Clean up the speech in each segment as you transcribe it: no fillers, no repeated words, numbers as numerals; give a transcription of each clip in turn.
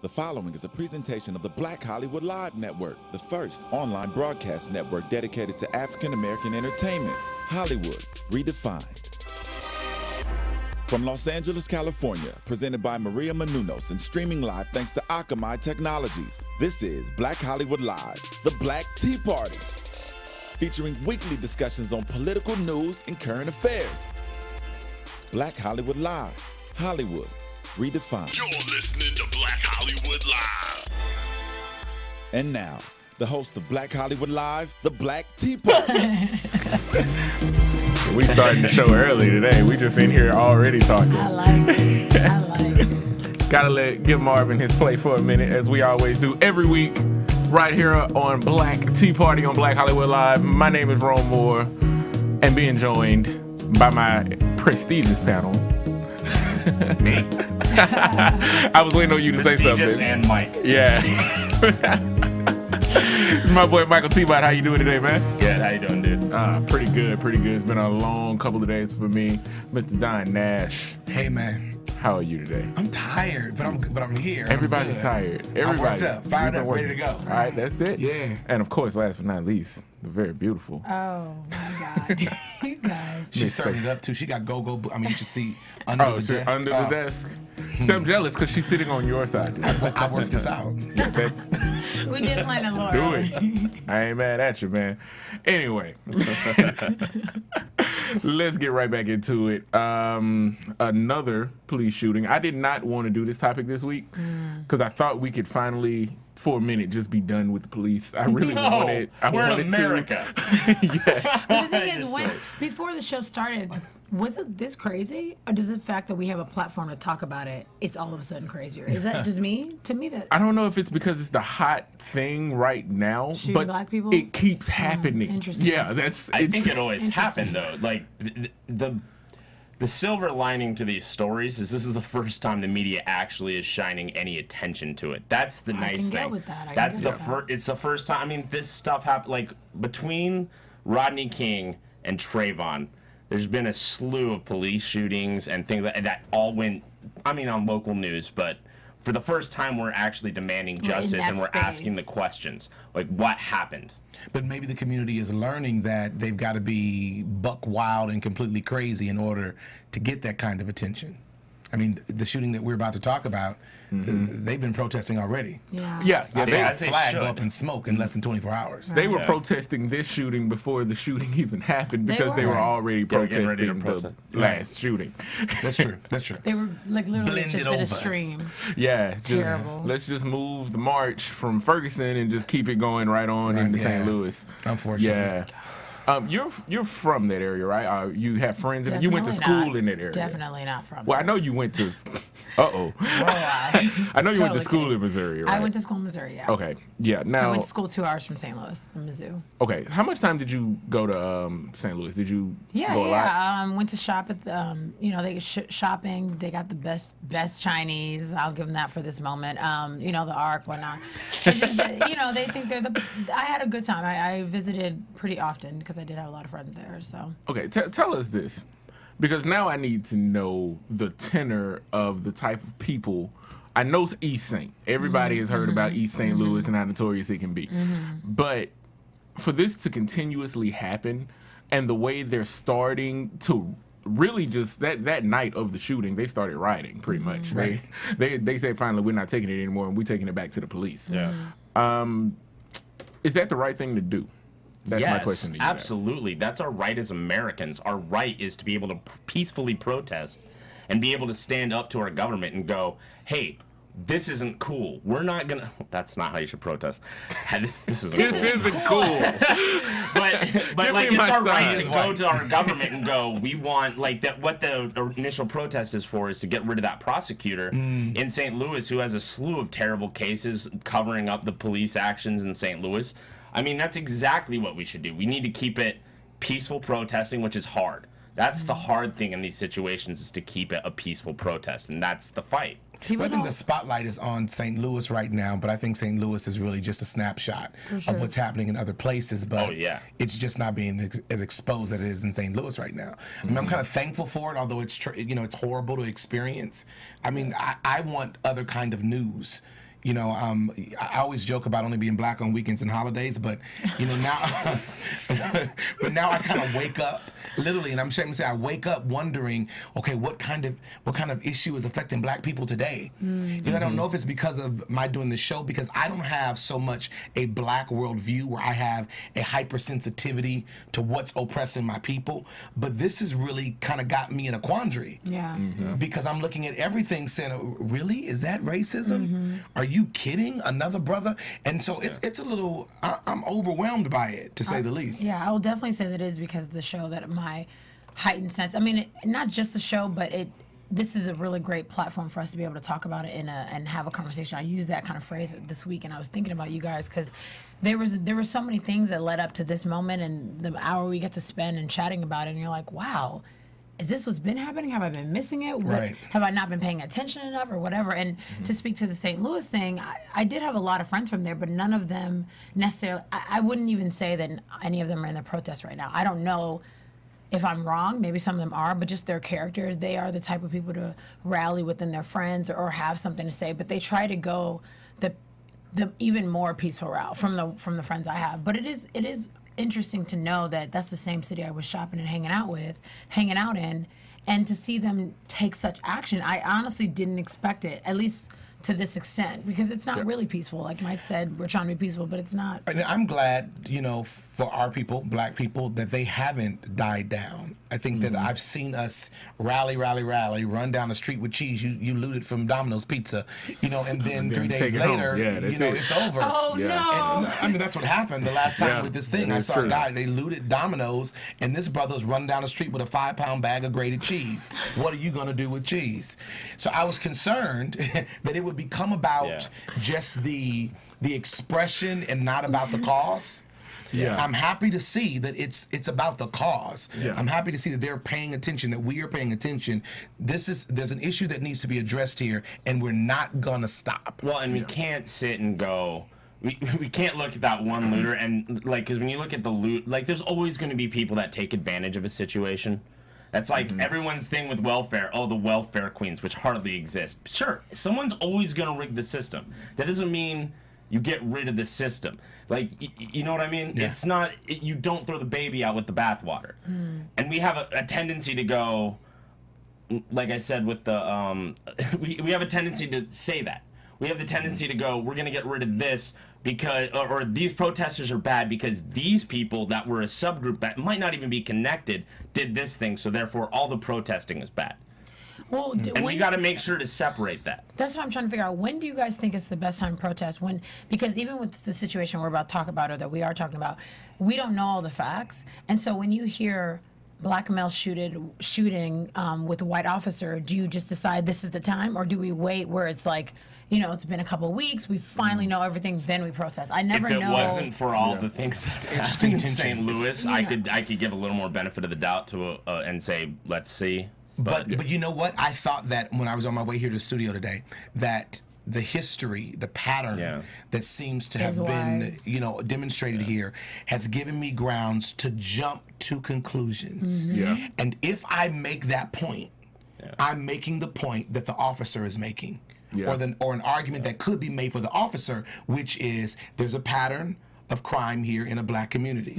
The following is a presentation of the Black Hollywood Live Network, the first online broadcast network dedicated to African American entertainment. Hollywood Redefined. From Los Angeles, California, presented by Maria Menounos and streaming live thanks to Akamai Technologies, this is Black Hollywood Live, the Black Tea Party, featuring weekly discussions on political news and current affairs. Black Hollywood Live, Hollywood Redefined. You're listening to Black Hollywood Live. And now, the host of Black Hollywood Live, the Black Tea Party. We started the show early today. We just in here already talking. I like it. I like it. Gotta give Marvin his play for a minute, as we always do every week, right here on Black Tea Party on Black Hollywood Live. My name is Ron Moore, and being joined by my prestigious panel. Me. I was waiting on you to say something. Prestigious and Mike. Yeah. My boy Mihkel Teemant, how you doing today, man? Good. How you doing, dude? Pretty good, pretty good. It's been a long couple of days for me. Mr. Don Nash, Hey man, how are you today? I'm tired, but I'm here. Everybody's I'm tired. I'm Everybody. worked up, fired up, ready to go. All right, that's it. Yeah. And of course, last but not least, the very beautiful. Oh my God, you guys. She's serving it up too. She got go. I mean, you should see under the She's desk. under the desk. So I'm jealous because she's sitting on your side. Dude. I worked this out. We did plan a little Do early. it. I ain't mad at you, man. Anyway, let's get right back into it. Another police shooting. I did not want to do this topic this week because I thought we could finally, for a minute, just be done with the police. I really wanted. I we're wanted in America. Yeah. But the thing is, before the show started, was it this crazy? Or does the fact that we have a platform to talk about it, it's all of a sudden crazier? Is that just me? To me, that... I don't know if it's because it's the hot thing right now, Shooting but black people? it keeps happening. Interesting. Yeah, I think it always Interesting. happened though. Like the silver lining to these stories is this is the first time the media actually is shining any attention to it. That's the nice can thing. get with that. That's the first. It's the first time. I mean, this stuff happened. Like between Rodney King and Trayvon, there's been a slew of police shootings and things like that. All went. I mean, on local news, but for the first time, we're actually demanding justice and we're asking the questions like, what happened? But maybe the community is learning that they've got to be buck wild and completely crazy in order to get that kind of attention. I mean, the shooting that we're about to talk about, they've been protesting already. Yeah, I saw a as they flag go should. up in smoke in less than 24 hours. They were Yeah. protesting this shooting before the shooting even happened because they were were. already They were getting ready to protesting the protest. last shooting. That's true. That's true. They were like literally it's just Blended been a over. stream. Yeah, Terrible. let's just move the march from Ferguson and just keep it going right on Right, into yeah. St. Louis. Unfortunately. Yeah. You're from that area, right? You have friends. You went to Definitely school not. in that area. Definitely not from. Well, I there. know you went to. I know you went to Totally school kidding. in Missouri, right? I went to school in Missouri. Yeah. Okay. Yeah. I Now. went to school 2 hours from St. Louis, in Mizzou. Okay. How much time did you go to St. Louis? Did you Yeah, go a lot? went to shop at the, they shopping. They got the best Chinese. I'll give them that for this moment. The Arc, whatnot. It's just, they think they're the. I had a good time. I visited pretty often because I did have a lot of friends there. So. Okay. Tell us this, because now I need to know the tenor of the type of people. I know East St. Everybody has heard about East St. Louis and how notorious it can be. But for this to continuously happen and the way they're starting to really just that night of the shooting, they started rioting pretty much. Right. They said finally we're not taking it anymore and we're taking it back to the police. Yeah. Is that the right thing to do? That's my question to you. Absolutely. That's our right as Americans. Our right is to be able to peacefully protest and be able to stand up to our government and go, hey, this isn't cool. We're not going to... That's not how you should protest. This isn't cool. This isn't cool. But like, me it's my our right sign. to go to our government and go, we want, like, that. What the initial protest is for is to get rid of that prosecutor in St. Louis who has a slew of terrible cases covering up the police actions in St. Louis. I mean, that's exactly what we should do. We need to keep it peaceful protesting, which is hard. That's the hard thing in these situations, is to keep it a peaceful protest, and that's the fight. I think the spotlight is on St. Louis right now, but I think St. Louis is really just a snapshot of what's happening in other places. But it's just not being as exposed as it is in St. Louis right now. I mean, I'm kind of thankful for it, although it's it's horrible to experience. I mean, I want other kind of news. You know, I always joke about only being black on weekends and holidays, but you know now, but now I kind of wake up literally, and I'm ashamed to say I wake up wondering, okay, what kind of issue is affecting black people today? You know, I don't know if it's because of my doing the show, because I don't have so much a black worldview where I have a hypersensitivity to what's oppressing my people, but this has really kind of got me in a quandary. Yeah. Because I'm looking at everything saying, really, is that racism? Are you kidding? Another brother? And so it's a little, I'm overwhelmed by it, to say the least. Yeah, I will definitely say that it is because of the show that my heightened sense. I mean, not just the show, but this is a really great platform for us to be able to talk about it and have a conversation. I used that kind of phrase this week, and I was thinking about you guys because there were so many things that led up to this moment and the hour we get to spend and chatting about it, and you're like, wow. Is this what's been happening? Have I been missing it? Right. Have I not been paying attention enough or whatever? And to speak to the St. Louis thing, I did have a lot of friends from there, but none of them necessarily, I wouldn't even say that any of them are in the protest right now. I don't know if I'm wrong. Maybe some of them are, but just their characters, they are the type of people to rally within their friends or have something to say, but they try to go the even more peaceful route from the friends I have. But it is interesting to know that that's the same city I was shopping and hanging out in, and to see them take such action, I honestly didn't expect it, at least to this extent, because it's not really peaceful. Like Mike said, we're trying to be peaceful, but it's not. And I'm glad, you know, for our people, black people, that they haven't died down. I think that I've seen us rally, run down the street with cheese. You looted from Domino's Pizza, you know, and then 3 days later, you know, it's over. Oh, no. And, I mean, that's what happened the last time with this thing. I saw a guy, they looted Domino's, and this brother's running down the street with a 5-pound bag of grated cheese. What are you going to do with cheese? So I was concerned that it would become about just the expression and not about the cause. I'm happy to see that it's about the cause. I'm happy to see that they're paying attention, that we are paying attention. There's an issue that needs to be addressed here, and we're not gonna stop. Well, and we can't sit and go. We can't look at that one looter and like, because when you look at the loot, like there's always going to be people that take advantage of a situation. That's like everyone's thing with welfare. Oh, the welfare queens, which hardly exist. Sure, someone's always going to rig the system. That doesn't mean you get rid of the system. Like, you know what I mean? It's not, you don't throw the baby out with the bathwater. And we have a tendency to go, like I said with the, we have a tendency to say that. We have the tendency to go, we're going to get rid of this because, or these protesters are bad because these people that were a subgroup that might not even be connected did this thing, so therefore all the protesting is bad. Well, and we got to make sure to separate that. That's what I'm trying to figure out. When do you guys think it's the best time to protest? Because even with the situation we're about to talk about, or that we are talking about, we don't know all the facts. And so when you hear black male shooting with a white officer, do you just decide this is the time, or do we wait where it's like, you know, it's been a couple of weeks, we finally know everything, then we protest? I never know. If it wasn't for all the things that's happening in St. Louis, I could give a little more benefit of the doubt to and say, let's see. But you know what? I thought that when I was on my way here to the studio today, that the history, the pattern that seems to have been, you know, demonstrated here has given me grounds to jump to conclusions. And if I make that point, I'm making the point that the officer is making. Or an argument that could be made for the officer, which is there's a pattern of crime here in a black community.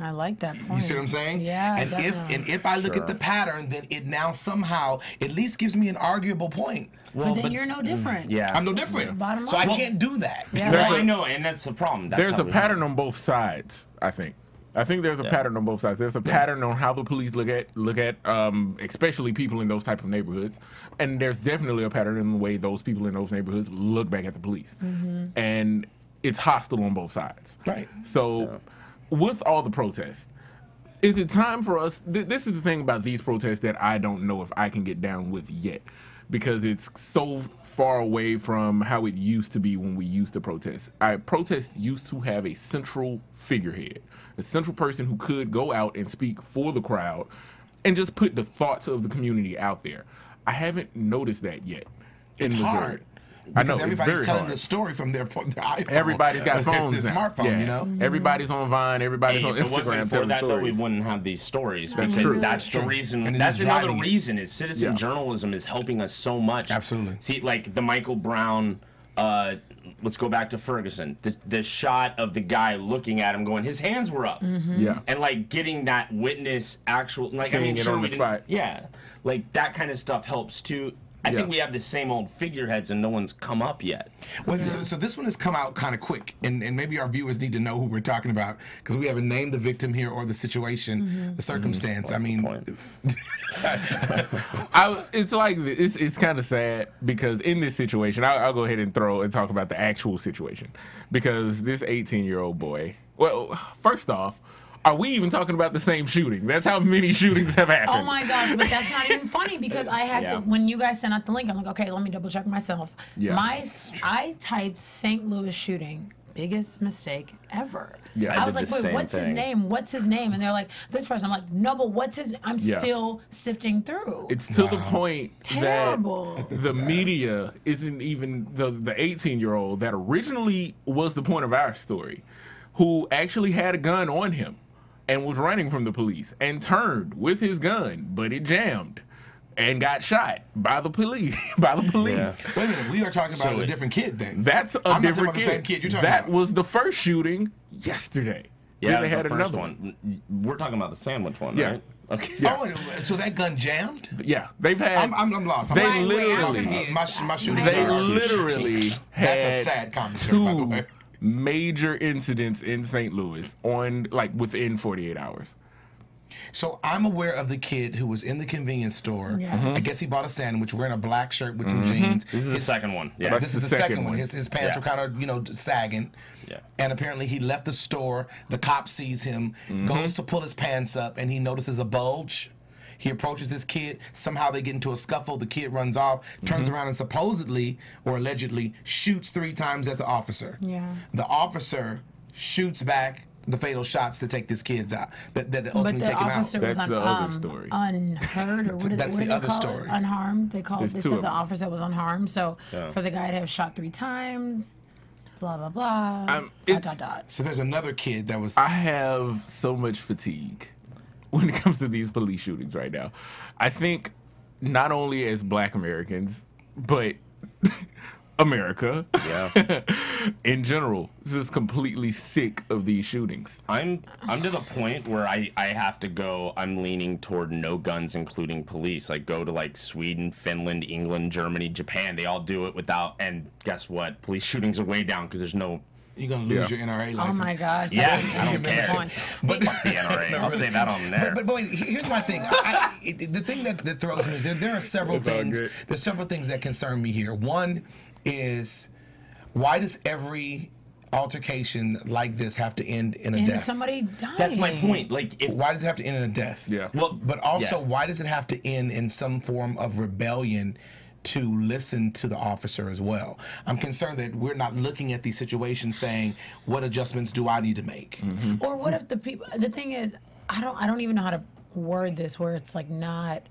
I like that point. You see what I'm saying? Yeah. And definitely. if I look at the pattern, then it now somehow at least gives me an arguable point. Well, but then you're no different. I'm no different. So I can't do that. Well, I know, and that's the problem. There's a pattern on both sides, I think. I think there's a pattern on both sides. There's a pattern on how the police look at especially people in those type of neighborhoods, and there's definitely a pattern in the way those people in those neighborhoods look back at the police, and it's hostile on both sides. Right. So, with all the protests, is it time for us? This is the thing about these protests that I don't know if I can get down with yet, because it's so far away from how it used to be when we used to protest. Protest used to have a central figurehead, a central person who could go out and speak for the crowd and just put the thoughts of the community out there. I haven't noticed that yet. It's hard. I know, because everybody's telling hard. the story from their iPhone. Everybody's got phones their now. smartphone, you know? Everybody's on Vine. Everybody's on Instagram. If it wasn't for that, though, we wouldn't have these stories. Because that's the reason. That's another reason is citizen journalism is helping us so much. Absolutely. See, like the Michael Brown let's go back to Ferguson. The shot of the guy looking at him, going, his hands were up. Yeah. And like getting that witness actual, like Seeing I mean, it sure on we the didn't, spot. yeah, like that kind of stuff helps too. I think we have the same old figureheads and no one's come up yet. Well, so this one has come out kind of quick, and maybe our viewers need to know who we're talking about because we haven't named the victim here or the situation, the circumstance. I mean, it's like it's kind of sad because in this situation, I'll go ahead and talk about the actual situation because this 18-year-old boy. Well, first off, are we even talking about the same shooting? That's how many shootings have happened. Oh my gosh, but that's not even funny because I had to, when you guys sent out the link, I'm like, okay, let me double check myself. Yeah. I typed St. Louis shooting, biggest mistake ever. Yeah, I was like, wait, what's his name? What's his name? And they're like, this person. I'm like, no, but what's his name? I'm still sifting through. It's to the point Terrible. that the media isn't even the 18-year-old that originally was the point of our story, who actually had a gun on him and was running from the police and turned with his gun, but it jammed and got shot by the police. Yeah. Wait a minute, we are talking about a different kid then. That's a I'm different not talking about the same kid you're talking that about. was the first shooting yesterday. Yeah, Then that was the first one. We're talking about the sandwich one, right? Okay. Yeah. Oh, so that gun jammed? Yeah, they've had. I'm lost. They literally. My shootings They are. literally had That's a sad commentary, by the way. major incidents in St. Louis within 48 hours. So I'm aware of the kid who was in the convenience store. Yes. I guess he bought a sandwich, wearing a black shirt with some jeans. This is the second one. Yeah. This is the second one. His pants were kind of, sagging. Yeah. And apparently he left the store. The cop sees him, goes to pull his pants up, and he notices a bulge. He approaches this kid. Somehow they get into a scuffle. The kid runs off, turns around, and supposedly or allegedly shoots 3 times at the officer. Yeah. The officer shoots back the fatal shots to take this kid out. That ultimately take him out. But the officer was That's the other story. unhurt, or what That's what the do they other call story. it? Unharmed. They There's said two of the them. officer was unharmed. So for the guy to have shot 3 times, blah blah blah. Dot. So there's another kid that was. I have so much fatigue when it comes to these police shootings right now. I think not only as Black Americans, but America in general is just completely sick of these shootings. I'm to the point where I have to go. I'm leaning toward no guns, including police. Like go to like Sweden, Finland, England, Germany, Japan. They all do it without. And guess what? Police shootings are way down because there's no. You're gonna lose your NRA license. Oh my gosh. Yeah, That's I don't a good care. point. But fuck the NRA. I'll say that on there. But wait, here's my thing. The thing that throws me is there are several things. There's several things that concern me here. One is, why does every altercation like this have to end in a death? Somebody dying. That's my point. Like, Why does it have to end in a death? Yeah. Well, But also, why does it have to end in some form of rebellion to listen to the officer as well? I'm concerned that we're not looking at these situations saying, what adjustments do I need to make? Or what if the thing is, I don't even know how to word this where it's like not,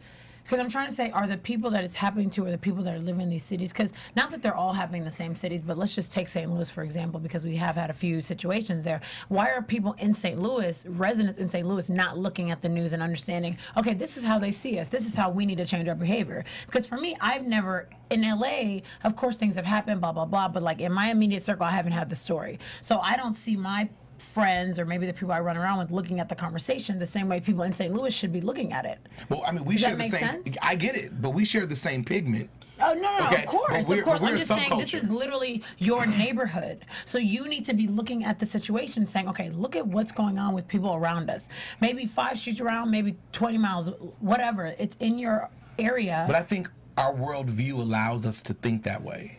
because I'm trying to say, are the people that it's happening to, or the people that are living in these cities? Because not that they're all happening in the same cities, but let's just take St. Louis, for example, because we have had a few situations there. Why are people in St. Louis, residents in St. Louis, not looking at the news and understanding, okay, this is how they see us. This is how we need to change our behavior. Because for me, I've never, in LA, of course things have happened, blah, blah, blah, but like in my immediate circle, I haven't had the story. So I don't see my friends or maybe the people I run around with looking at the conversation the same way people in St. Louis should be looking at it. Well, I mean, we Does share that the make same. sense? I get it, but we share the same pigment. Oh, no, Okay, of course. but we're I'm a just saying this subculture. is literally your neighborhood. So you need to be looking at the situation and saying, okay, look at what's going on with people around us. Maybe 5 streets around, maybe 20 miles, whatever. It's in your area. But I think our worldview allows us to think that way.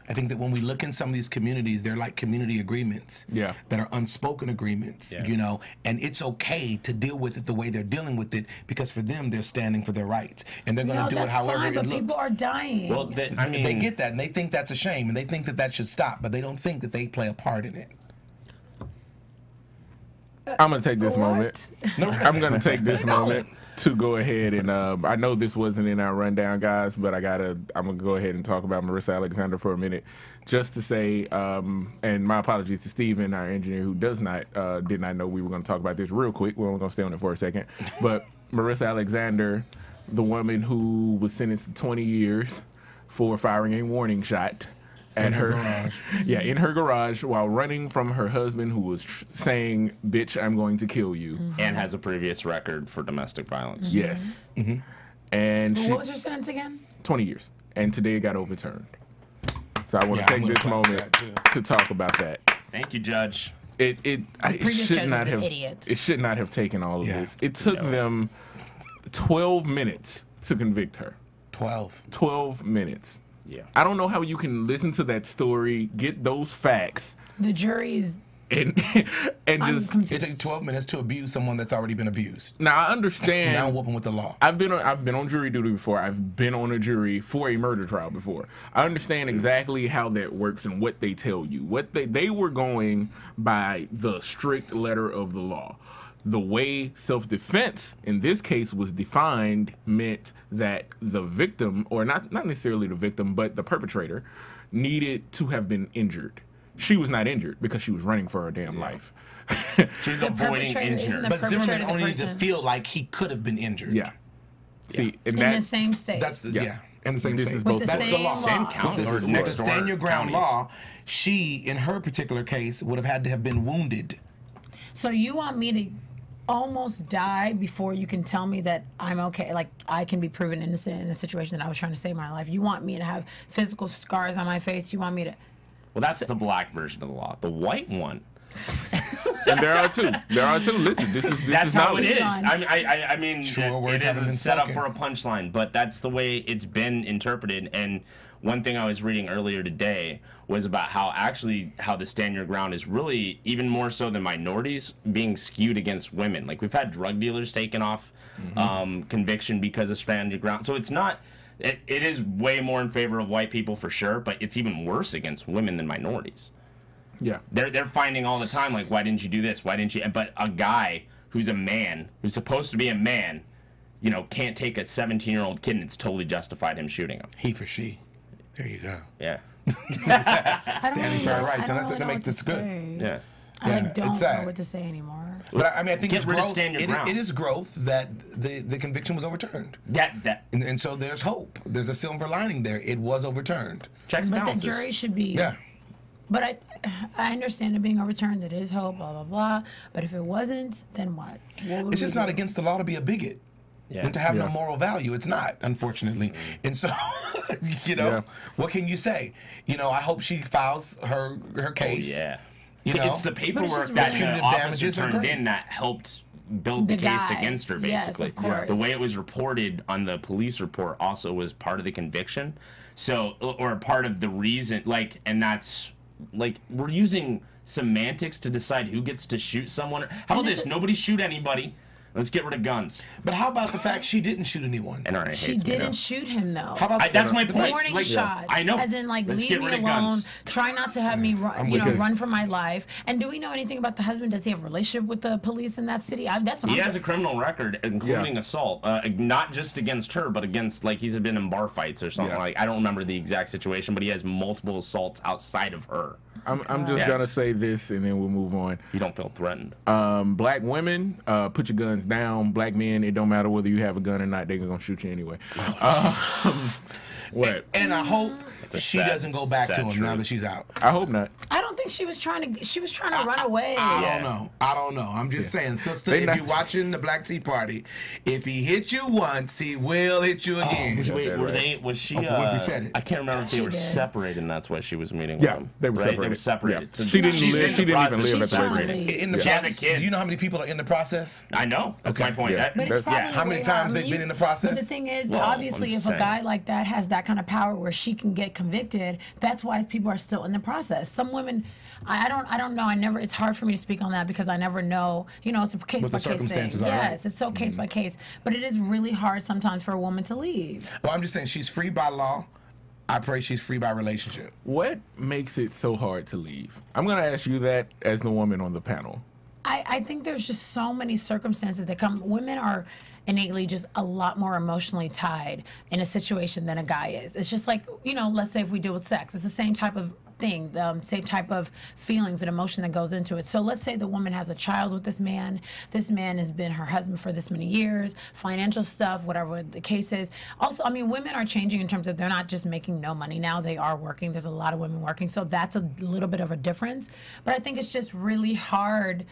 I think that when we look in some of these communities, they're like community agreements that are unspoken agreements, and it's okay to deal with it the way they're dealing with it because for them, they're standing for their rights and they're going to do it however fine, it but looks. people are dying. Well, I mean, they get that and they think that's a shame and they think that should stop, but they don't think that they play a part in it. I'm going to take this moment. I'm going to take this moment to go ahead and I know this wasn't in our rundown, guys, but I'm going to go ahead and talk about Marissa Alexander for a minute just to say, and my apologies to Steven, our engineer, who did not know we were going to talk about this real quick. We're only going to stay on it for a second. But Marissa Alexander, the woman who was sentenced to 20 years for firing a warning shot at her garage. Yeah, in her garage while running from her husband, who was saying, "Bitch, I'm going to kill you," and has a previous record for domestic violence. Yes. And What was her sentence again? 20 years, and today it got overturned. So I want Yeah, to I'm take gonna this clap moment that, too. to talk about that. Thank you, Judge. It previous should judge not was an have. idiot. It should not have taken all of Yeah. this. It took them 12 minutes to convict her. 12. 12 minutes. Yeah. I don't know how you can listen to that story, get those facts, The jury's. and I'm just. confused. It takes 12 minutes to abuse someone that's already been abused. Now I understand. Now whooping with the law. I've been on jury duty before. I've been on a jury for a murder trial before. I understand exactly how that works and what they tell you. What they were going by the strict letter of the law. The way self-defense in this case was defined meant that the victim, or not necessarily the victim, but the perpetrator, needed to have been injured. She was not injured because she was running for her damn life. She was The avoiding perpetrator isn't injury. the But Zimmerman perpetrator the only needs to person feel like he could have been injured. Yeah. See, and in the that same state. That's the, Yeah. yeah. In the same This state. is both the That's same the law. Same law. county With or the next door stand your ground counties. law, she, in her particular case, would have had to have been wounded. So you want me to almost die before you can tell me that I'm okay? Like I can be proven innocent in a situation that I was trying to save my life. You want me to have physical scars on my face? You want me to? Well, that's the black version of the law. The white one. and there are two. There are two. Listen, this That's is how not it is. on. I mean, Truer words it haven't been is set up spoken. for a punchline, but that's the way it's been interpreted. And one thing I was reading earlier today was about how the stand your ground is really, even more so than minorities, being skewed against women. Like we've had drug dealers taken off conviction because of stand your ground. So it's not. It is way more in favor of white people for sure, but it's even worse against women than minorities. Yeah. They're finding all the time, like, why didn't you do this? Why didn't you? But a guy who's a man, who's supposed to be a man, you know, can't take a 17-year-old kid, and it's totally justified him shooting him. He for she. There you go. Yeah. Standing for our rights. And that makes this good. Yeah. I Yeah, like, don't it's know sad. what to say anymore. But I mean, I think Get it's rid of growth. stand your ground. It is growth that the conviction was overturned. That And so there's hope. There's a silver lining there. It was overturned. checks and But the balances. jury should be. Yeah. But I understand it being overturned. It is hope. Blah blah blah. But if it wasn't, then what? What would It's just we not do? against the law to be a bigot. Yeah. And to have no Yeah. moral value. It's not, unfortunately. And so, you know, Yeah. what can you say? You know, I hope she files her case. Yeah. You know? It's the just paperwork really- that the Punitive officer damages are turned great. in that helped build the The case guy. against her, Yes, basically. of course. The way it was reported on the police report also was part of the conviction. So, or part of the reason, like, and that's, like, we're using semantics to decide who gets to shoot someone. How about this? Nobody shoot anybody. Let's get rid of guns. But how about the fact she didn't shoot anyone? And RA She hates me. didn't shoot him though. How about That's my the- point. Warning Like, shots. I know. As in, like, Let's leave get me rid of alone. guns. Try not to have me run, with you. run for my life. And do we know anything about the husband? Does he have a relationship with the police in that city? That's what He I'm has a criminal record, including assault, not just against her, but against, like, he's been in bar fights or something. Yeah. Like, I don't remember the exact situation, but he has multiple assaults outside of her. I'm just Yeah. gonna say this, and then we'll move on. You don't feel threatened. Black women, put your guns down. Black men, it don't matter whether you have a gun or not. They're gonna shoot you anyway. What? And I hope she sad- doesn't go back to sad him now truth. that she's out. I hope not. I don't think she was trying to. She was trying to run away. I Yeah. don't know. I don't know. I'm just saying, sister, They if not- you're watching the Black Tea Party, if he hit you once, he will hit you again. Wait, that were right. they? Was she? Oprah Winfrey said it. I can't remember if they She were did. separated, and that's why she was meeting Yeah, with him. they were right? separated. They were separated. Yeah. So She didn't she's live- in she the didn't even process. live at She's the trying to wedding. leave. In the She has a process, kid. do you know how many people are in the process? I know. That's Okay. my point. Yeah. But it's That- probably How many way times hard. they've been in the process? But the thing is, Well, obviously, I'm if a saying. guy like that has that kind of power where she can get convicted, that's why people are still in the process. Some women, I don't know. It's hard for me to speak on that because I never know. You know, it's a case What by the case thing. circumstances are, right? Yes, it's so case by case. But it is really hard sometimes for a woman to leave. Well, I'm just saying she's free by law. I pray she's free by relationship. What makes it so hard to leave? I'm gonna ask you that as the woman on the panel. I think there's just so many circumstances that come. Women are innately just a lot more emotionally tied in a situation than a guy is. It's just like, you know, let's say if we deal with sex, it's the same type of thing, the same type of feelings and emotion that goes into it. So let's say the woman has a child with this man. This man has been her husband for this many years, financial stuff, whatever the case is. Also, I mean, women are changing in terms of they're not just making no money now. They are working. There's a lot of women working. So that's a little bit of a difference. But I think it's just really hard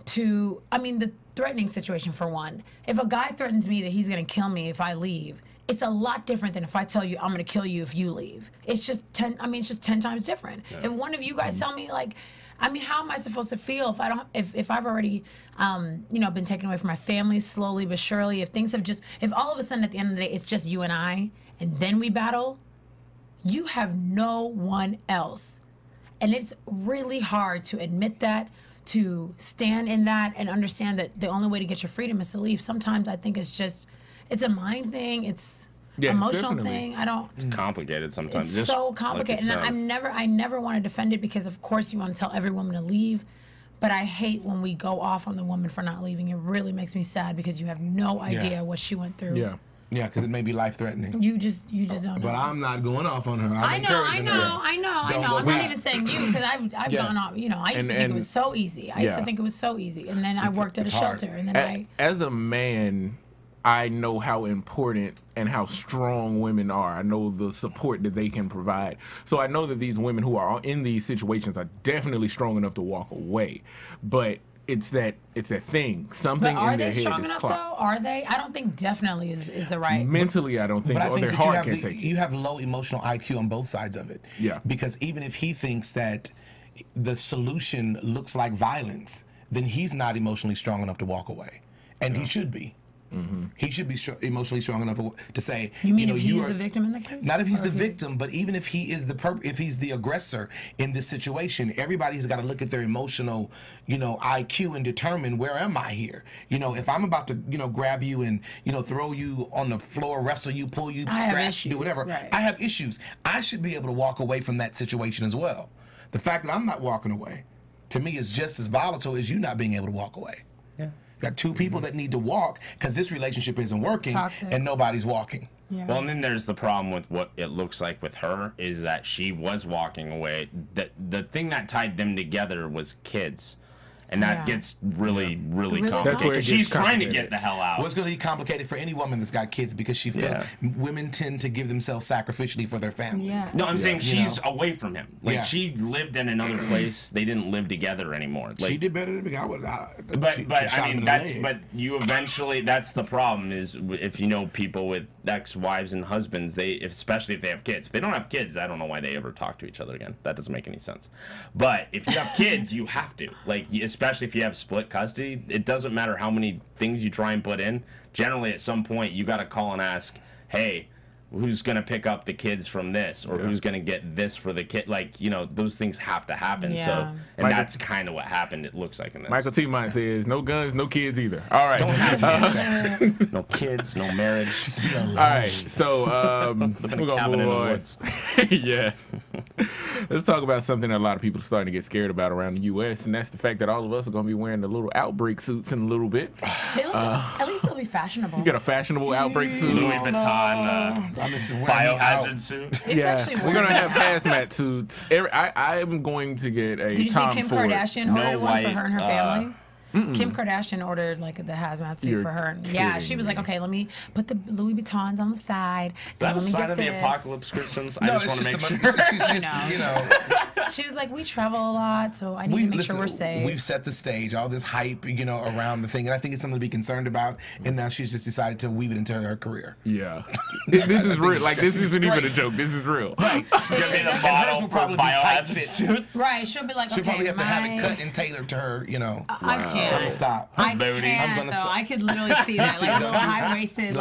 to, I mean, the threatening situation for one. If a guy threatens me that he's going to kill me if I leave, it's a lot different than if I tell you I'm going to kill you if you leave. It's just 10 times different. Yeah. If one of you guys tell me, like, I mean, how am I supposed to feel if I don't, if I've already, you know, been taken away from my family slowly but surely, if things have just, if all of a sudden at the end of the day it's just you and I, and then we battle, you have no one else. And it's really hard to admit that, to stand in that and understand that the only way to get your freedom is to leave. Sometimes I think it's just, it's a mind thing. It's emotional thing. It's complicated sometimes. It's so complicated. Like, and I never want to defend it because of course you want to tell every woman to leave. But I hate when we go off on the woman for not leaving. It really makes me sad because you have no idea what she went through. Yeah. Yeah, because it may be life-threatening. You just don't know. But I'm not going off on her. I know. I'm not even saying you because I've gone off. You know, I used to think it was so easy. I used to think it was so easy, and then I worked at a shelter, and then as a man, I know how important and how strong women are. I know the support that they can provide. So I know that these women who are in these situations are definitely strong enough to walk away. But it's that thing. Something in their head is clogged. Are they strong enough though? Are they? I don't think definitely is the right. Mentally, I don't think. But I think their heart can take it. You have low emotional IQ on both sides of it. Yeah. Because even if he thinks that the solution looks like violence, then he's not emotionally strong enough to walk away, and he should be. Mm-hmm. He should be emotionally strong enough to say, you mean if he's the victim in the case? Not if he's the victim, but even if he is if he's the aggressor in this situation, everybody's got to look at their emotional, IQ and determine, where am I here? If I'm about to, grab you and, throw you on the floor, wrestle you, pull you, scratch, do whatever. Right. I have issues. I should be able to walk away from that situation as well. The fact that I'm not walking away, to me, is just as volatile as you not being able to walk away. Yeah. Got two people that need to walk because this relationship isn't working. Toxic. And nobody's walking. Yeah. Well, and then there's the problem with what it looks like with her is that she was walking away. The thing that tied them together was kids. And that gets really complicated. She's trying to get the hell out. Well, it's going to be complicated for any woman that's got kids because she feels women tend to give themselves sacrificially for their families. Yeah. No, I'm saying she's away from him. Like she lived in another place. They didn't live together anymore. Like, she did better than me. But you eventually, that's the problem is if you know people with ex-wives and husbands, especially if they have kids. If they don't have kids, I don't know why they ever talk to each other again. That doesn't make any sense. But if you have kids, you have to. Like, especially if you have split custody, it doesn't matter how many things you try and put in. Generally, at some point, you got to call and ask, hey, who's going to pick up the kids from this? Or who's going to get this for the kid? Like, those things have to happen. Yeah. So, and that's kind of what happened, it looks like in this. Mihkel Teemant says, no guns, no kids either. All right. Don't have kids. No kids, no marriage. Just be alone. All right. So, we're going to move on. Yeah. Let's talk about something that a lot of people are starting to get scared about around the U.S., and that's the fact that all of us are going to be wearing the little outbreak suits in a little bit. At least they'll be fashionable. You got a fashionable outbreak suit? Louis Vuitton biohazard suit. We're going to have hazmat suits. I'm going to get a Did you see Kim Kardashian ordered one for her and her family? Kim Kardashian ordered the hazmat suit for her. Yeah, she was like, okay, let me put the Louis Vuittons on the side. Is that a sign of the apocalypse Christians? No, I just want to make sure. She was like, we travel a lot, so I need to make sure we're safe. We've set the stage, all this hype, around the thing, and I think it's something to be concerned about. And now she's just decided to weave it into her career. Yeah, this is real. Like, this isn't even a joke. This is real. Right. She's gonna be in a bottle for biohazard suits. Right. She'll be like, okay, she'll probably have to have it cut and tailored to her. I can't. I'm gonna stop. I can't, though. I could literally see that, like little high-waisted,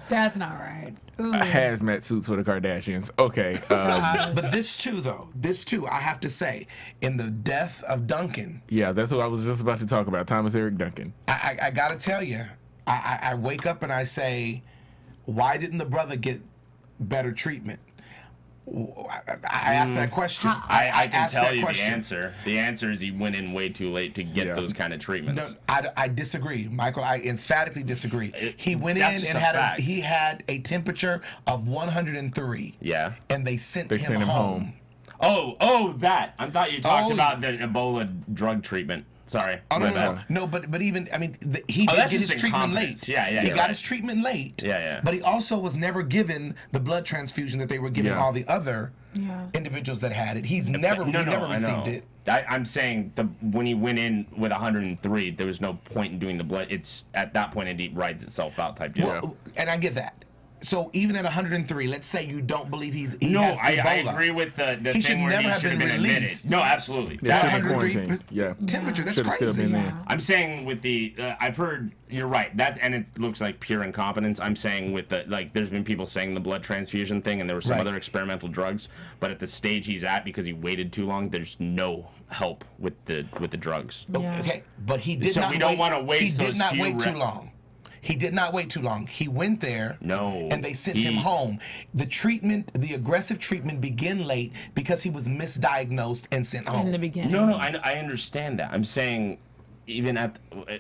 that's not right. Hazmat suits for the Kardashians. Okay. But this too, I have to say, in the death of Duncan. Yeah, that's what I was just about to talk about, Thomas Eric Duncan. I got to tell you, I wake up and I say, why didn't the brother get better treatment? I asked that question. I can asked tell that you question. the answer. The answer is he went in way too late to get those kind of treatments. No, I disagree, Michael. I emphatically disagree. He went in That's and just he had a temperature of 103. Yeah. And they sent him home. Oh, that. I thought you talked about the Ebola drug treatment. Sorry. Oh, no, but even, I mean, he did get his treatment late. Yeah, he got his treatment late. Yeah. But he also was never given the blood transfusion that they were giving all the other individuals that had it. He's never received it. I'm saying when he went in with 103, there was no point in doing the blood. It's at that point it rides itself out type deal. Well, and I get that. So even at 103, let's say you don't believe he has I Ebola. agree with the he thing should where never he have should been have been released. admitted. No, absolutely. At That- 103 temperature, that's Should've still crazy. been there. I'm saying with the I've heard you're right that, and it looks like pure incompetence. I'm saying with the there's been people saying the blood transfusion thing, and there were some other experimental drugs, but at the stage he's at, because he waited too long, there's no help with the drugs. Okay, but he did not. So we don't want to waste. He did not wait too long. He did not wait too long. He went there. And they sent him home. The treatment, the aggressive treatment, began late because he was misdiagnosed and sent home. In the beginning. No, I understand that. I'm saying, even at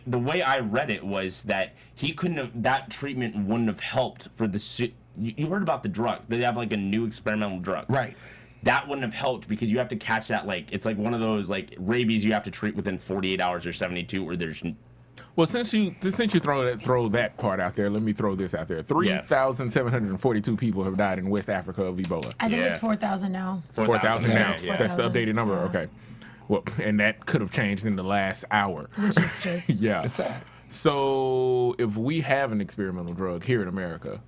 the way I read it was that he couldn't have. That treatment wouldn't have helped for the. You heard about the drug? They have like a new experimental drug. Right. That wouldn't have helped because you have to catch that it's like one of those rabies you have to treat within 48 hours or 72, where there's. Well, since you throw that part out there, let me throw this out there. 3,742 people have died in West Africa of Ebola. I think it's 4,000 now. 4,000 now. Yeah. That's the updated number. Okay. Well, and that could have changed in the last hour. Which is just It's sad. So if we have an experimental drug here in America,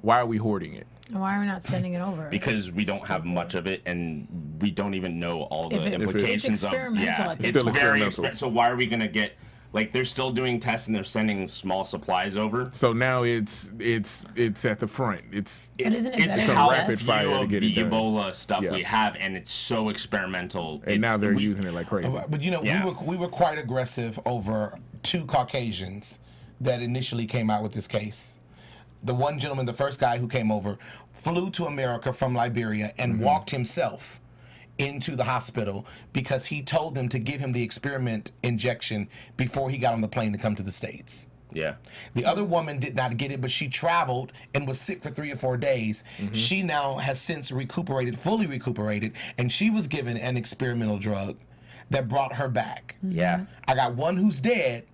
why are we hoarding it? Why are we not sending it over? Because we don't have much of it, and we don't even know all the implications of. Yeah, it's still very experimental. So why are we gonna get? They're still doing tests and they're sending small supplies over. So now it's at the front. It's how rapid few fire to of get the it done. Ebola stuff we have, and it's so experimental. And now they're using it like crazy. But we were quite aggressive over 2 Caucasians that initially came out with this case. The one gentleman, the first guy who came over, flew to America from Liberia and walked himself into the hospital because he told them to give him the experiment injection before he got on the plane to come to the States. Yeah. The other woman did not get it, but she traveled and was sick for 3 or 4 days. She now has since fully recuperated, and she was given an experimental drug that brought her back. Yeah. I got one who's dead,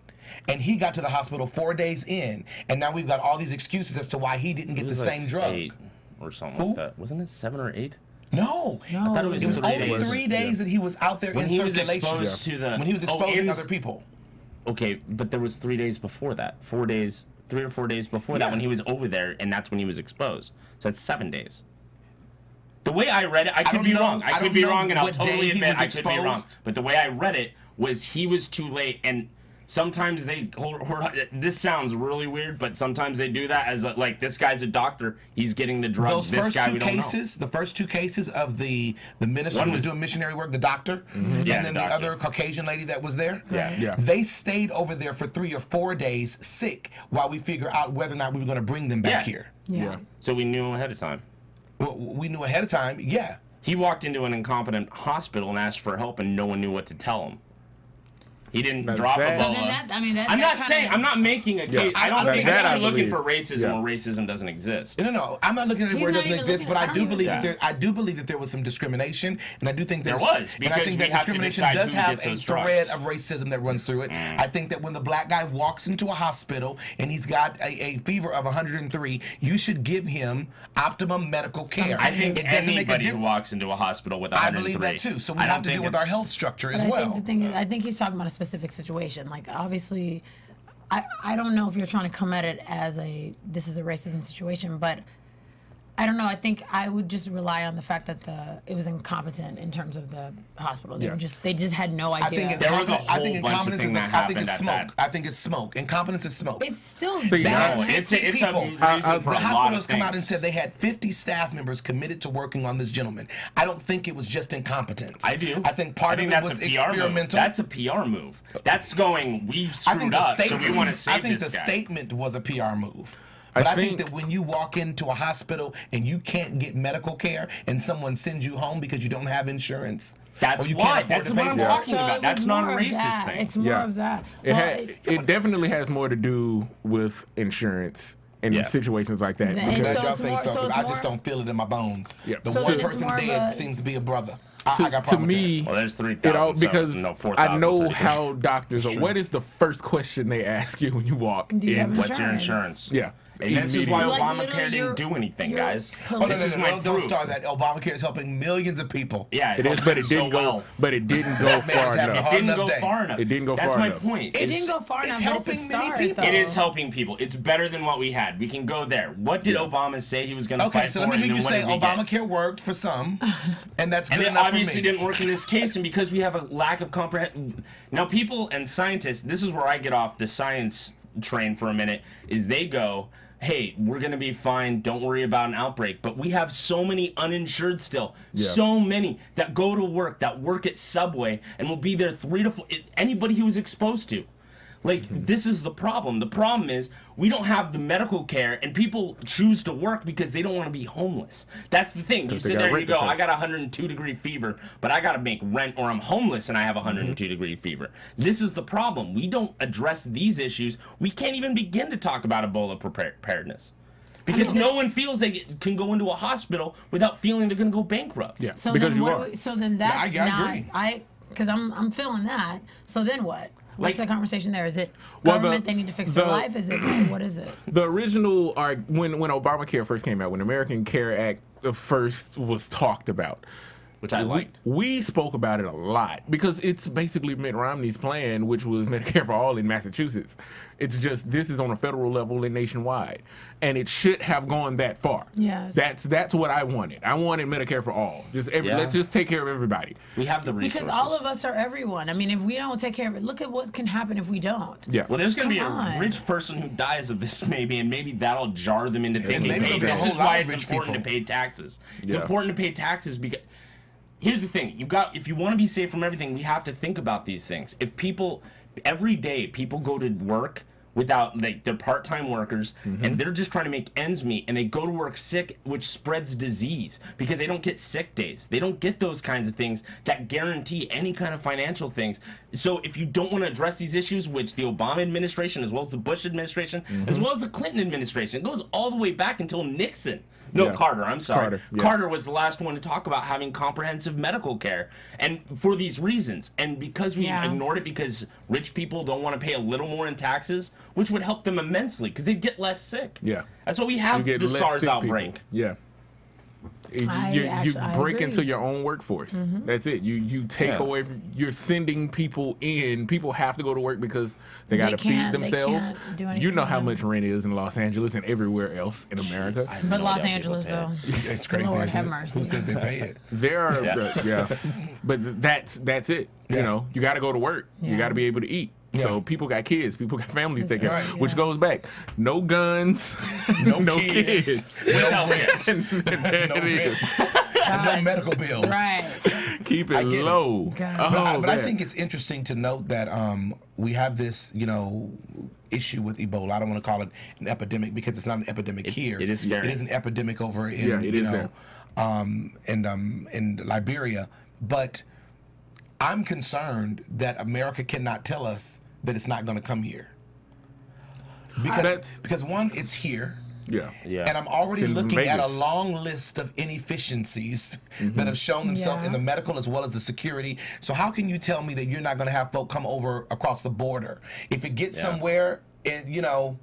and he got to the hospital 4 days in, and now we've got all these excuses as to why he didn't get the same drug. 8 or something like that. Wasn't it 7 or 8? No. I thought it was only 3 days that he was out there in circulation. When he was exposing other people. Okay, but there was 3 days before that. 4 days, 3 or 4 days before that when he was over there, and that's when he was exposed. So that's 7 days. The way I read it, I could be wrong. I could be wrong, and I'll totally admit I could be wrong. But the way I read it was he was too late, and sometimes this sounds really weird, but sometimes they do that as this guy's a doctor, he's getting the drug. Those first 2 cases, the first 2 cases of the minister who was doing missionary work, the doctor, and then the other Caucasian lady that was there, they stayed over there for 3 or 4 days sick while we figure out whether or not we were going to bring them back here. Yeah. So we knew ahead of time. Well, we knew ahead of time, yeah. He walked into an incompetent hospital and asked for help, and no one knew what to tell him. He didn't drop a ball. So then I'm not saying, I'm not making a case. I don't think I'm looking for racism where racism doesn't exist. No. I'm not looking at it where it doesn't exist, but I do believe that there was some discrimination, and I do think there was. And I think that discrimination does have a thread of racism that runs through it. I think that when the black guy walks into a hospital and he's got a fever of 103, you should give him optimum medical care. I think anybody who walks into a hospital with 103. I believe that too. So we have to deal with our health structure as well. I think he's talking about a specific situation. Obviously, I don't know if you're trying to come at it as this is a racism situation, but I don't know. I think I would just rely on the fact that it was incompetent in terms of the hospital. They just had no idea. I think incompetence is smoke. I think it's smoke. Incompetence is smoke. It's still it's a reason for the a hospital lot has of come things. out and said they had 50 staff members committed to working on this gentleman. I don't think it was just incompetence. I do. I think part of it was experimental. That's a PR move. That's going, we screwed up, so we want to save this guy. I think the statement was a PR move. But I think that when you walk into a hospital and you can't get medical care and someone sends you home because you don't have insurance. That's why. That's what I'm talking about. That's not a racist thing. It's more of that. It definitely has more to do with insurance in situations like that. I'm glad y'all think so, because I just don't feel it in my bones. Yeah. The one person dead seems to be a brother. I got to me, well, there's 3,000. Because I know 4,000. how doctors are. What is the first question they ask you when you walk in? What's your insurance? Yeah. And this is why Obamacare didn't do anything, guys. This is my don't start that. Obamacare is helping millions of people. Yeah, it is, but it didn't go. But it didn't go far enough. It didn't go far enough. It didn't go far enough. That's my point. It didn't go far enough. It's helping many people. It is helping people. It's better than what we had. We can go there. What did Obama say he was going to fight for? Okay, so let me hear you say Obamacare worked for some, and that's good enough for me. And it obviously didn't work in this case, and because we have a lack of comprehension. Now, people and scientists, this is where I get off the science train for a minute, is they go, hey, we're going to be fine. Don't worry about an outbreak. But we have so many uninsured still. Yeah. So many that go to work, that work at Subway, and will be there 3 to 4. Anybody who was exposed to. Like, this is the problem. The problem is we don't have the medical care, and people choose to work because they don't want to be homeless. That's the thing. You sit there and you go, I got a 102-degree fever, but I got to make rent, or I'm homeless and I have a 102-degree fever. This is the problem. We don't address these issues. We can't even begin to talk about Ebola preparedness. Because no one feels they can go into a hospital without feeling they're going to go bankrupt. Yeah, so because then so then that's I agree. Because I'm feeling that. So then what? What's the conversation there? Is it government, they need to fix their life? Is it, what is it? The original, when Obamacare first came out, when the American Care Act first was talked about, which I liked. We spoke about it a lot because it's basically Mitt Romney's plan, which was Medicare for All in Massachusetts. It's just this is on a federal level and nationwide, and it should have gone that far. Yes, that's what I wanted. I wanted Medicare for all. Let's just take care of everybody. We have the resources because all of us are everyone. I mean, if we don't take care of it, look at what can happen if we don't. Yeah. Well, there's going to be a rich person who dies of this maybe, and maybe that'll jar them into thinking, hey, this is why it's important to pay taxes. It's important to pay taxes because. Here's the thing, if you want to be safe from everything, we have to think about these things. If people, every day, people go to work without, they're part-time workers, and they're just trying to make ends meet, and they go to work sick, which spreads disease, because they don't get sick days. They don't get those kinds of things that guarantee any kind of financial things. So if you don't want to address these issues, which the Obama administration, as well as the Bush administration, as well as the Clinton administration, it goes all the way back until Nixon. No, Carter, I'm sorry. Carter was the last one to talk about having comprehensive medical care. And for these reasons. And because we ignored it because rich people don't want to pay a little more in taxes, which would help them immensely because they'd get less sick. Yeah. That's why we have the SARS outbreak. People. Yeah. You break into your own workforce. That's it. You take away. You're sending people in. People have to go to work because they got to feed themselves. You know how much rent is in Los Angeles and everywhere else in America. But Los Angeles, though, it's crazy. Lord have mercy. Who says they pay it? There are, but that's it. You know, you got to go to work. You got to be able to eat. So people got kids, people got families to take care of, which goes back. No guns, no kids. No rent. No medical bills. Right. Keep it low. But I think it's interesting to note that we have this, issue with Ebola. I don't want to call it an epidemic because it's not an epidemic here. It is scary. It is an epidemic over in in Liberia. But I'm concerned that America cannot tell us that it's not going to come here. Because one, it's here. Yeah. And I'm already looking at a long list of inefficiencies that have shown themselves in the medical as well as the security. So how can you tell me that you're not going to have folk come over across the border? If it gets somewhere, and where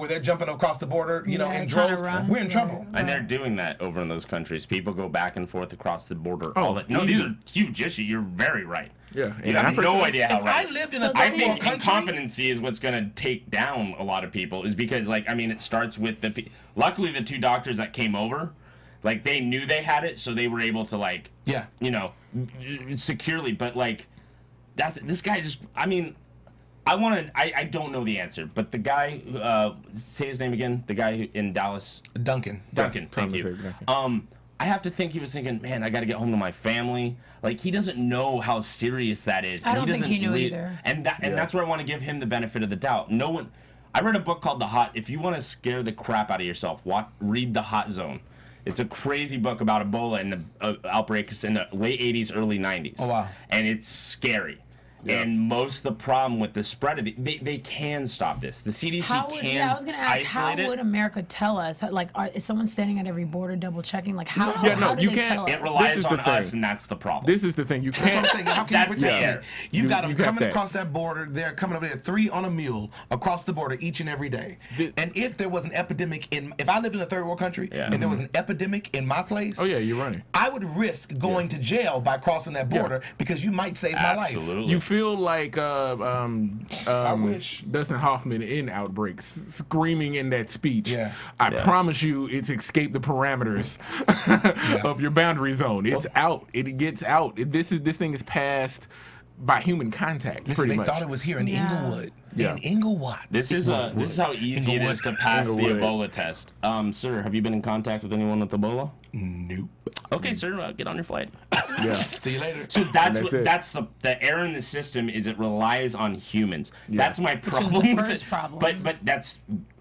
they're jumping across the border, in droves, we're in trouble. And they're doing that over in those countries. People go back and forth across the border. No, these are huge issues. You're very right. Yeah, you have no idea how right. I lived in a third I world think country. incompetency is what's going to take down a lot of people. Is because it starts with luckily the 2 doctors that came over, they knew they had it, so they were able to securely. But this guy just. I don't know the answer, but the guy, say his name again. The guy in Dallas. Duncan. Thank you. I have to think he was thinking, man, I got to get home to my family. He doesn't know how serious that is. I don't think he knew either. And that's where I want to give him the benefit of the doubt. No one, I read a book called If you want to scare the crap out of yourself, read The Hot Zone. It's a crazy book about Ebola and the outbreaks in the late 80s, early 90s. Oh, wow. And it's scary. Yep. And most of the problem with the spread of it, they can stop this. The CDC I was going to ask, how would America tell us? Like, is someone standing at every border double checking? Like, how? How do you they can't. tell us? It relies on us, and that's the problem. This is the thing. You can't. That's what I'm saying. How can you protect it? You've got them you coming that. across that border. They're coming over there, 3 on a mule across the border each and every day. And if there was an epidemic if I lived in a third world country and there was an epidemic in my place, Oh yeah, you're running. I would risk going to jail by crossing that border because you might save my life. Absolutely. You feel like I wish. Dustin Hoffman in Outbreaks screaming in that speech. Yeah. I promise you, it's escaped the parameters of your boundary zone. It's out. It gets out. This thing is passed by human contact. Listen, pretty they much. thought it was here in Inglewood. Yeah. In Inglewood. This is how easy it is to pass the Ebola test. Sir, have you been in contact with anyone with Ebola? Nope. Okay, sir, get on your flight. Yeah. See you later. So that's the error in the system is it relies on humans. Yeah. That's my problem. Which is the first problem. But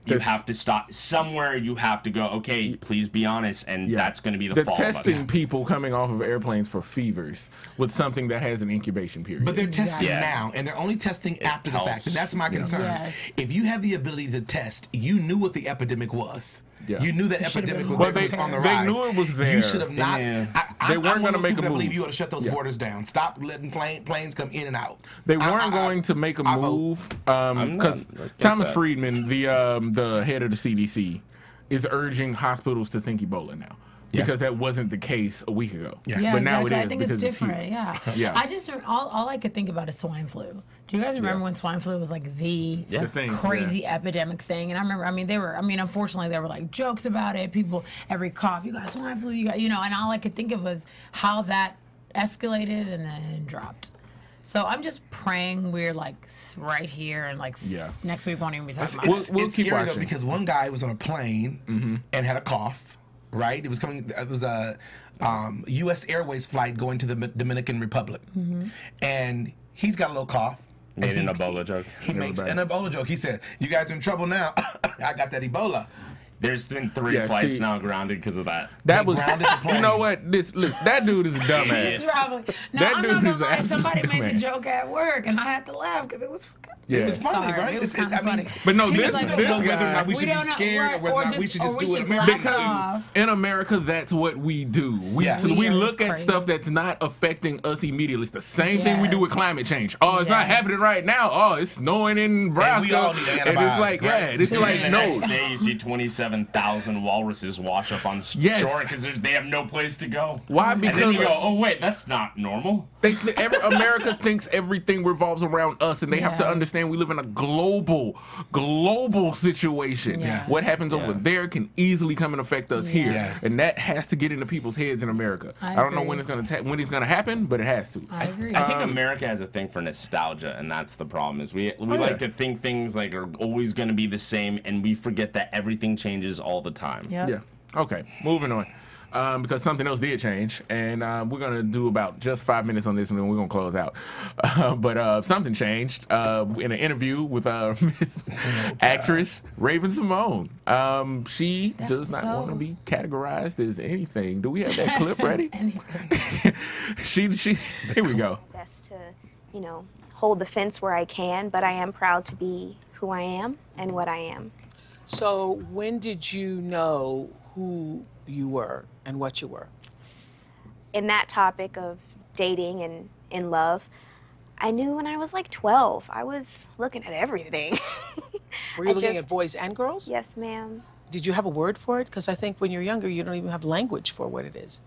you have to stop somewhere. You have to go. Okay, please be honest, and that's going to be the fault of us. They're testing people coming off of airplanes for fevers with something that has an incubation period. But they're testing now, and they're only testing after the fact, and that's my concern. Yes. If you have the ability to test, you knew what the epidemic was. Yeah. You knew that epidemic was, Well, there, was on the they rise. knew it was there. You should have not. Yeah. They weren't going to make a I believe move. you ought to shut those borders down. Stop letting planes come in and out. They weren't going to make a move because Thomas Friedman, the head of the CDC, is urging hospitals to think Ebola now. Because that wasn't the case a week ago. Yeah, but now exactly. it is. I think it's different. Yeah. I just all I could think about is swine flu. Do you guys remember when swine flu was like the thing, crazy epidemic thing? And I remember, unfortunately, there were like jokes about it. People, every cough, you got swine flu, and all I could think of was how that escalated and then dropped. So I'm just praying we're like right here and like next week won't even be talking about it. It's scary though because one guy was on a plane and had a cough. Right, it was a U.S. Airways flight going to the Dominican Republic, and he's got a little cough. Made an Ebola joke. He makes an Ebola joke. He said, "You guys are in trouble now. I got that Ebola." There's been 3 flights now grounded because of that. That was, you know what? That dude is a dumbass. He's probably. No, I'm not gonna lie. Somebody made the joke at work, and I had to laugh because it was. It was funny, Sorry, right? It was kind of funny. But no, we this don't know whether or not we should be don't know, scared or whether or not we should just do it. Because in America, that's what we do. We look at stuff that's not affecting us immediately. It's the same thing we do with climate change. Oh, it's not happening right now. Oh, it's snowing in Nebraska. And we all need and it's like, it's like, the no. next day you see 27,000 walruses wash up on shore because they have no place to go. Why? Because and then you go, oh wait, that's not normal. America thinks everything revolves around us, and they have to understand we live in a global situation. What happens over there can easily come and affect us here, and that has to get into people's heads in America. I don't know when it's going to happen, but it has to. I agree. I think America has a thing for nostalgia, and that's the problem. Is we like to think things like are always going to be the same, and we forget that everything changes all the time. Yeah. Okay. Moving on. Because something else did change, and we're going to do about just 5 minutes on this, and then we're going to close out. But something changed in an interview with actress Raven Symone. She does not want to be categorized as anything. Do we have that clip ready? Here we go. Best to, hold the fence where I can, but I am proud to be who I am and what I am. So when did you know who you were and what you were? In that topic of dating and in love, I knew when I was like 12. I was looking at everything. Were you looking at boys and girls? Yes, ma'am. Did you have a word for it? Because I think when you're younger, you don't even have language for what it is.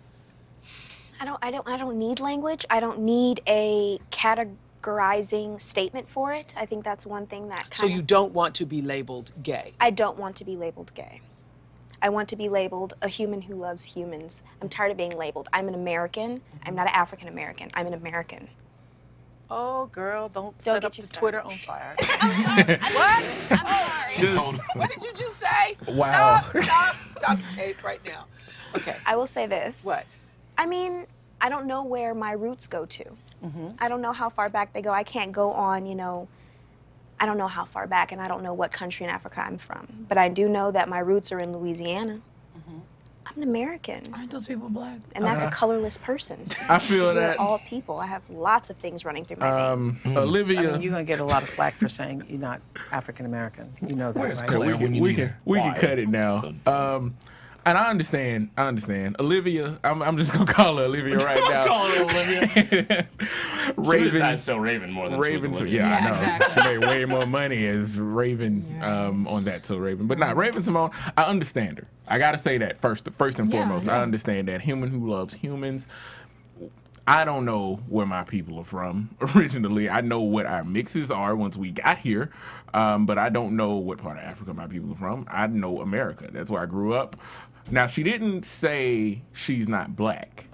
I don't need language. I don't need a categorizing statement for it. I think that's one thing that So you don't want to be labeled gay? I don't want to be labeled gay. I want to be labeled a human who loves humans. I'm tired of being labeled. I'm an American. I'm not an African American. I'm an American. Oh, girl, don't set up the Twitter on fire. What? I'm sorry. What did you just say? Wow. Stop the tape right now. Okay. I will say this. What? I mean, I don't know where my roots go to. I don't know how far back they go. I can't go on, I don't know how far back, and I don't know what country in Africa I'm from. But I do know that my roots are in Louisiana. I'm an American. Aren't those people black? And that's a colorless person. I feel that. We're all people. I have lots of things running through my veins. Olivia. I mean, you're going to get a lot of flack for saying you're not African American. You know that, It's right? clear when you we need can it. we can cut it now. And I understand. Olivia, I'm just gonna call her Olivia right now. Call her Olivia. Raven. That's so Raven more than Raven. Olivia. Yeah, I know. exactly. She made way more money as Raven on that to Raven. But not Raven Symone. I understand her. I gotta say that first and foremost. I understand that human who loves humans. I don't know where my people are from originally. I know what our mixes are once we got here, but I don't know what part of Africa my people are from. I know America. That's where I grew up. Now, she didn't say she's not black.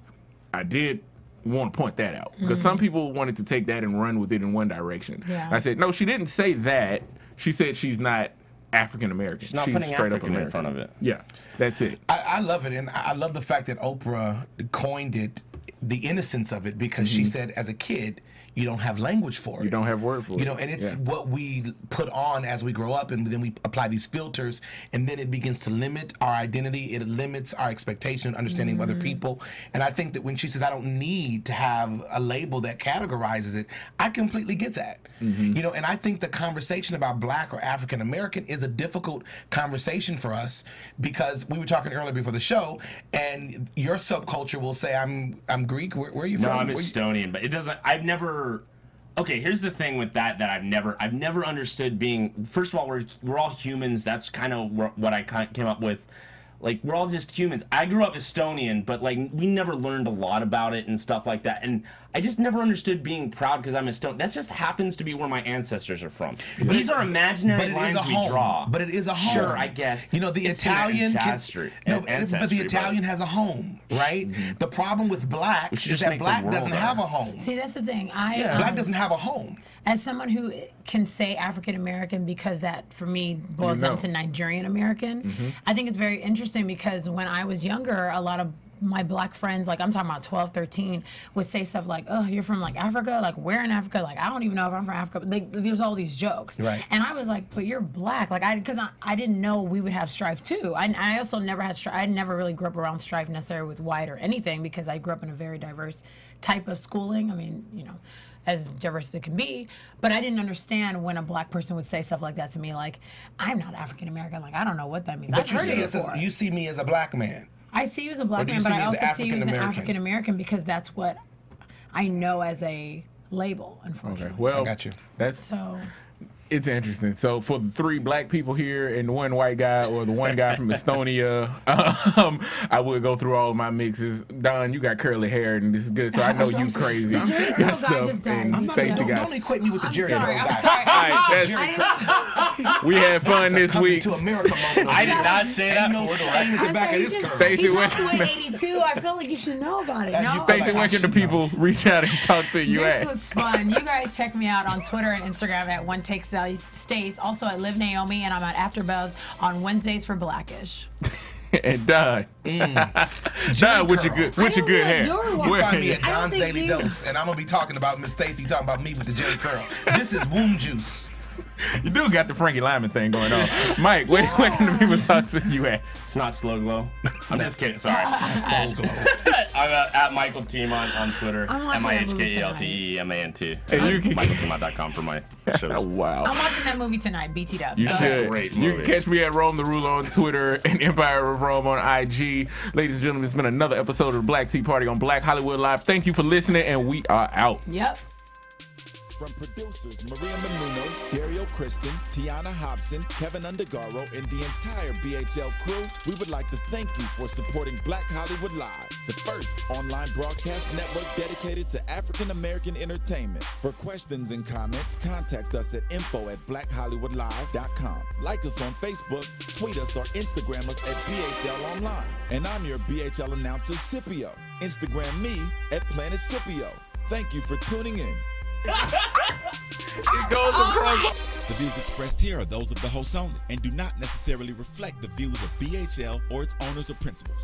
I did want to point that out because some people wanted to take that and run with it in one direction. Yeah. I said, no, she didn't say that. She said she's not African American. She's not putting straight up African in American. front of it. Yeah, that's it. I love it, and I love the fact that Oprah coined it, the innocence of it, because she said as a kid, you don't have language for it. You don't have word for it. You know, and it's what we put on as we grow up, and then we apply these filters, and then it begins to limit our identity. It limits our expectation and understanding of other people. And I think that when she says, I don't need to have a label that categorizes it, I completely get that. You know, and I think the conversation about black or African American is a difficult conversation for us because we were talking earlier before the show, and your subculture will say, I'm Greek. Where are you from? No, I'm Estonian, but it doesn't. I've never. Okay, here's the thing with that I've never understood being. First of all, we're all humans. That's kind of what I came up with. Like, we're all just humans. I grew up Estonian, but like we never learned a lot about it and stuff like that. And I just never understood being proud because I'm Estonian. That just happens to be where my ancestors are from. These are imaginary lines we draw. But it is a home. Sure, I guess. You know, the It's Italian an ancestry. ancestry, But the Italian has a home, right? The problem with blacks is that black doesn't have a home. See, that's the thing. Black doesn't have a home. As someone who can say African American, because that for me boils down to Nigerian American, I think it's very interesting because when I was younger, a lot of my black friends, like I'm talking about 12, 13, would say stuff like, oh, you're from like Africa? Like where in Africa? Like I don't even know if I'm from Africa. But there's all these jokes. Right. And I was like, but you're black. Like because I didn't know we would have strife too. I also never had strife. I never really grew up around strife necessarily with white or anything because I grew up in a very diverse type of schooling. I mean, you know, as diverse as it can be, but I didn't understand when a black person would say stuff like that to me, like, I'm not African American, like, I don't know what that means. But you see me as a black man. I see you as a black man, but I also see you as an African American because that's what I know as a label, unfortunately. Okay, well, I got you. It's interesting. So for the 3 black people here and the 1 white guy or the 1 guy from Estonia, I would go through all of my mixes. Don, you got curly hair and this is good, so I know you crazy. The Jerry Curl guy just died. Don't equate me with the Jerry Curl guy. I'm sorry. We had fun this week. To America moment. I did not say that. No stain at the back of this curl. Stacy, he passed away 82. I feel like you should know about it. No? Stacy, where can the people reach out and talk to you This at? was fun. You guys check me out on Twitter and Instagram at OneTakeStace. Also at Live Naomi, and I'm at AfterBuzz on Wednesdays for Blackish. And Don. Don, with your good hair. You find me at Don's Daily Dose, and I'm going to be talking about Miss Stacy talking about me with the Jerry Curl. This is womb juice. You do got the Frankie Lyman thing going on. Mike, where can the people talk to you at? It's not Slow Glow. I'm just kidding. Sorry. Soul Glow. I'm at Mihkel Teemant on Twitter. MIHKELTEMANT. And you can MihkelTeemant.com for my shows. Wow. I'm watching that movie tonight, BT Dubs. You should. Great You movie. can catch me at Rome the Ruler on Twitter and Empire of Rome on IG. Ladies and gentlemen, it's been another episode of the Black Tea Party on Black Hollywood Live. Thank you for listening, and we are out. Yep. From producers Maria Menounos, Dario Kristen, Tiana Hobson, Kevin Undergaro, and the entire BHL crew, we would like to thank you for supporting Black Hollywood Live, the first online broadcast network dedicated to African American entertainment. For questions and comments, contact us at info@blackhollywoodlive.com. Like us on Facebook, tweet us, or Instagram us at BHL Online. And I'm your BHL announcer, Scipio. Instagram me at Planet Scipio. Thank you for tuning in. It goes across. The views expressed here are those of the hosts only and do not necessarily reflect the views of BHL or its owners or principals.